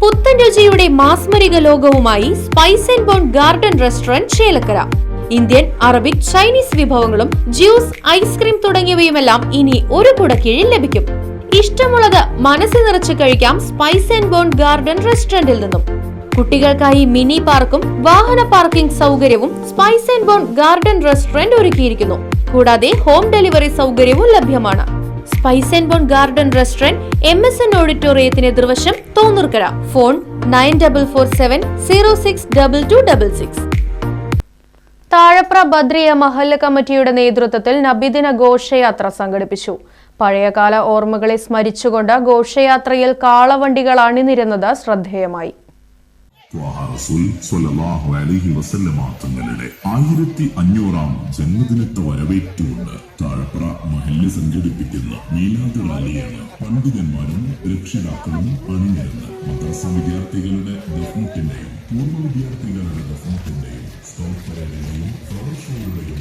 പുത്തൻ രുചിയുടെ മാസ്മരിക ലോകവുമായി spice and bone garden restaurant Chelakkara. Indian, Arabic, Chinese വിഭവങ്ങളും ജ്യൂസ്, ഐസ്ക്രീം തുടങ്ങിയവയുമെല്ലാം ഇനി ഒരു കുടക്കീഴിൽ ലഭിക്കും. ഇഷ്ടമുള്ളത് മനസ്സ് നിറച്ച് കഴിക്കാം സ്പൈസ് ആൻഡ് ബോൺ ഗാർഡൻ റെസ്റ്റോറന്റിൽ നിന്നും. കുട്ടികൾക്കായി മിനി പാർക്കും വാഹന പാർക്കിംഗ് സൗകര്യവും spice and bone garden restaurant ഒരുക്കിയിരിക്കുന്നു. കൂടാതെ ഹോം ഡെലിവറി സൗകര്യവും ലഭ്യമാണ്. Spice and bone garden restaurant MSN ഓഡിറ്റോറിയത്തിന് എതിർവശം, തോന്നൂർക്കര. ഫോൺ 9447062266. താഴപ്ര ബദ്രിയ മഹല്ല് കമ്മിറ്റിയുടെ നേതൃത്വത്തിൽ നബിദിന ഘോഷയാത്ര സംഘടിപ്പിച്ചു. പഴയകാല ഓർമ്മകളെ സ്മരിച്ചുകൊണ്ട് ഘോഷയാത്രയിൽ കാളവണ്ടികൾ അണിനിരന്നത് ശ്രദ്ധേയമായി. തങ്ങളുടെ 1500-ാം ജന്മദിനത്തെ വരവേറ്റുകൊണ്ട് താഴപ്ര മഹല്ല് സംഘടിപ്പിക്കുന്ന മീലാദ് റാലിയാണ് പണ്ഡിതന്മാരും രക്ഷിതാക്കളും അണിനിരന്ന് മദ്രസ വിദ്യാർത്ഥികളുടെ ദഫ്മുട്ടിന്റെയും പൂർവ്വ വിദ്യാർത്ഥികളുടെ ദഫ്മുട്ടിന്റെയും സ്റ്റോൾ പരേഡിന്റെയും ഫ്ലവർ ഷോയുടെയും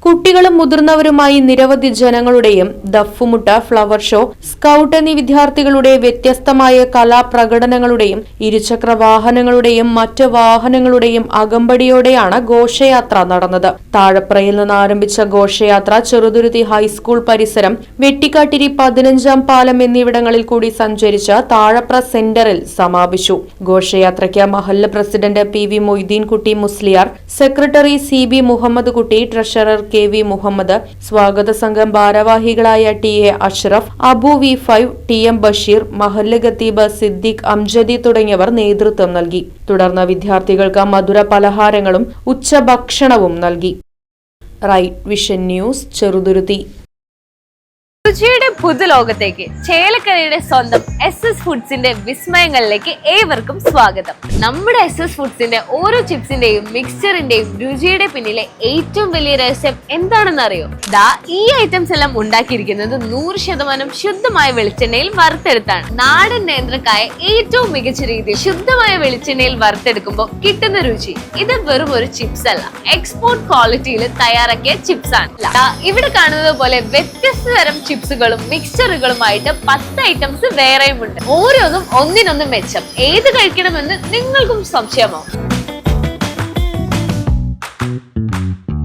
കുട്ടികളും മുതിർന്നവരുമായി നിരവധി ജനങ്ങളുടെയും ദഫ്മുട്ട്, ഫ്ലവർ ഷോ, സ്കൗട്ട് എന്നീ വിദ്യാർത്ഥികളുടെ വ്യത്യസ്തമായ കലാപ്രകടനങ്ങളുടെയും ഇരുചക്ര വാഹനങ്ങളുടെയും മറ്റ് വാഹനങ്ങളുടെയും അകമ്പടിയോടെയാണ് ഘോഷയാത്ര നടന്നത്. താഴപ്രയിൽ നിന്ന് ആരംഭിച്ച ഘോഷയാത്ര ചെറുതുരുത്തി ഹൈസ്കൂൾ പരിസരം, വെട്ടിക്കാട്ടിരി 15-ാം പാലം എന്നിവിടങ്ങളിൽ കൂടി സഞ്ചരിച്ച് താഴപ്ര സെന്ററിൽ സമാപിച്ചു. ഘോഷയാത്രയ്ക്ക് മഹല്ല് president PV Moideenkutty Musliyar, secretary CB Muhammad Kutty, treasurer KV Muhammad, സ്വാഗത സംഘം ഭാരവാഹികളായ TA Ashraf, Abu V5, TM Basheer, മഹല്ല് ഖത്തീബ് സിദ്ദീഖ് അംജദി തുടങ്ങിയവർ നേതൃത്വം നൽകി. തുടർന്ന് വിദ്യാർത്ഥികൾക്ക് മധുര പലഹാരങ്ങളും ഉച്ചഭക്ഷണവും നൽകി. Right vision news, Cheruthuruthy. രുചിയുടെ പുതുലോകത്തേക്ക് ചേലക്കരയുടെ സ്വന്തം SS ഫുഡ്സിന്റെ വിസ്മയങ്ങളിലേക്ക് ഏവർക്കും സ്വാഗതം. നമ്മുടെ SS ഫുഡ്സിന്റെ ഓരോ ചിപ്സിന്റെയും മിക്സ്ചറിന്റെയും രുചിയുടെ പിന്നിലെ ഏറ്റവും വലിയ രഹസ്യം എന്താണെന്ന് അറിയോ? ഈ ഐറ്റംസ് എല്ലാം ഉണ്ടാക്കിയിരിക്കുന്നത് 100% ശുദ്ധമായ വെളിച്ചെണ്ണയിൽ വറുത്തെടുത്താണ്. നാടൻ നേന്ത്രക്കായ ഏറ്റവും മികച്ച രീതിയിൽ ശുദ്ധമായ വെളിച്ചെണ്ണയിൽ വറുത്തെടുക്കുമ്പോൾ കിട്ടുന്ന രുചി ഇത് വെറും ഒരു ചിപ്സ് അല്ല, എക്സ്പോർട്ട് ക്വാളിറ്റിയിൽ തയ്യാറാക്കിയ ചിപ്സ് ആണ്. ഇവിടെ കാണുന്നത് പോലെ വ്യത്യസ്ത തരം ചിപ്സുകളും മിക്സ്ചറുകളുമായിട്ട് 10 ഐറ്റംസ് വേറെയുമുണ്ട്. ഓരോന്നും ഒന്നിനൊന്നും മെച്ചം. ഏത് കഴിക്കണമെന്ന് നിങ്ങൾക്കും സംശയമോ?